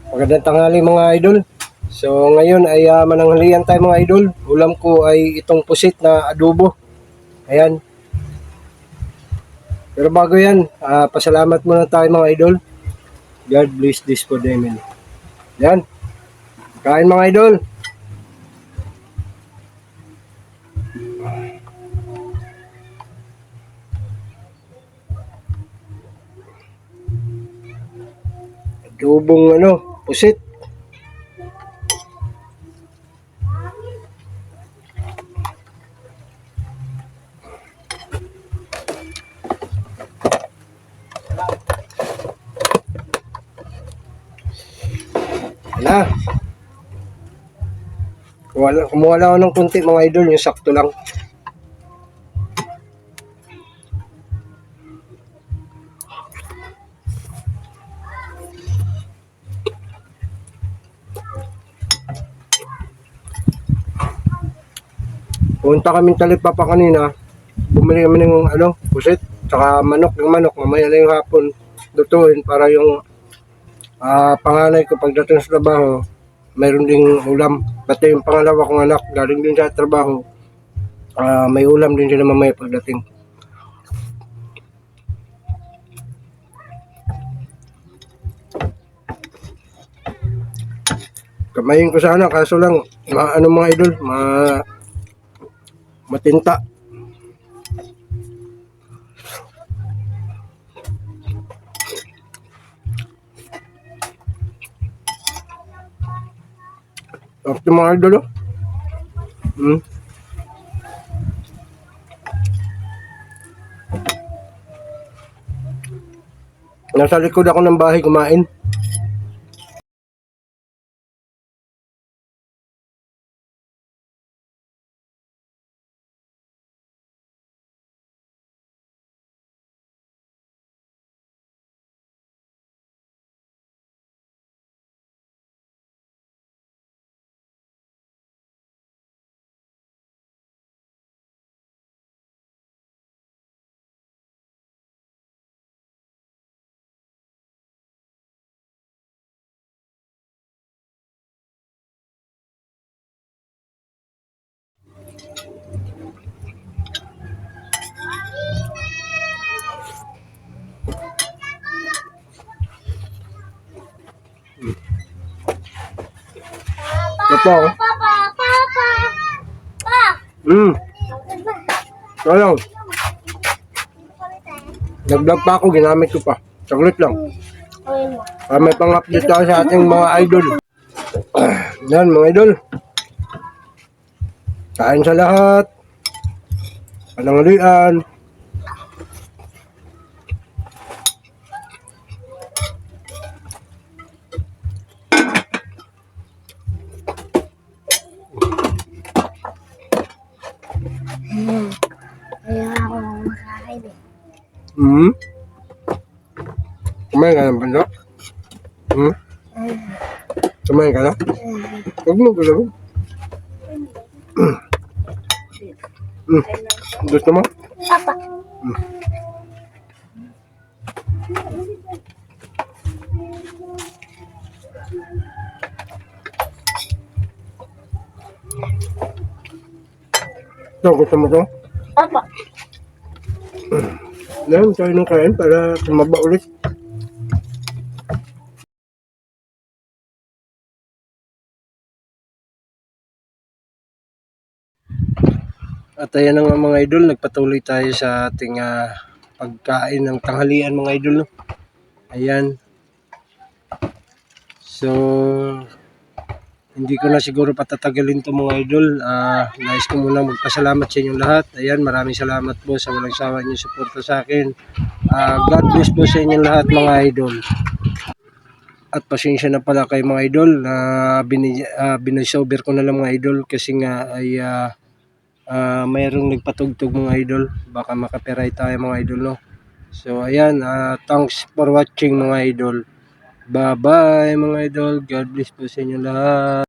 Magandang tanghali mga idol. So ngayon ay mananghalian tayo mga idol. Ulam ko ay itong pusit na adobo. Ayan. Pero bago yan, pasalamat muna tayo mga idol. God bless this for them. Yan. Kain mga idol. Adobong pusit. Wala. Kumuha lang ako ng kunti mga idol, yung sakto lang. Punta kaming Talipapa kanina. Bumili kami ng pusit, tsaka yung manok. Mamaya na yung hapon lutuin para yung panganay ko pagdating sa trabaho, mayroon ding ulam. Pati yung pangalawa kong anak, galing din sa trabaho, may ulam din sila mamaya pagdating. Kamayin ko sana, kaso lang, mga idol, matinta. Ito mga idol, Nasa likod ako ng bahay kumain. Ito ako. Sayang. Nag-vlog pa ako, ginamit ko pa. Saglit lang. May pang-update tayo sa ating mga idol. Yan mga idol. Kain sa lahat. Pananghalian. Kaya ako makakain eh. Kumain ka ng banda? Kumain ka na? Huwag mo gulawin. Gusto mo? Papa. Ito, gusto mo to? Papa. Yan, tayo ng kain para tumaba ulit. At ayan na nga mga idol, nagpatuloy tayo sa ating pagkain ng tanghalian mga idol. No? Ayan. So, hindi ko na siguro patatagalin to mga idol. Nais ko muna magpasalamat sa inyong lahat. Ayan, maraming salamat po sa walang sawa niyo suporta sa akin. God bless po sa inyong lahat mga idol. At pasensya na pala kay mga idol na binisover ko na lang mga idol kasi nga ay mayroong nagpatugtog mga idol, baka makaperay tayo mga idol, no? So ayan, thanks for watching mga idol. Bye bye mga idol, God bless po sa inyo lahat.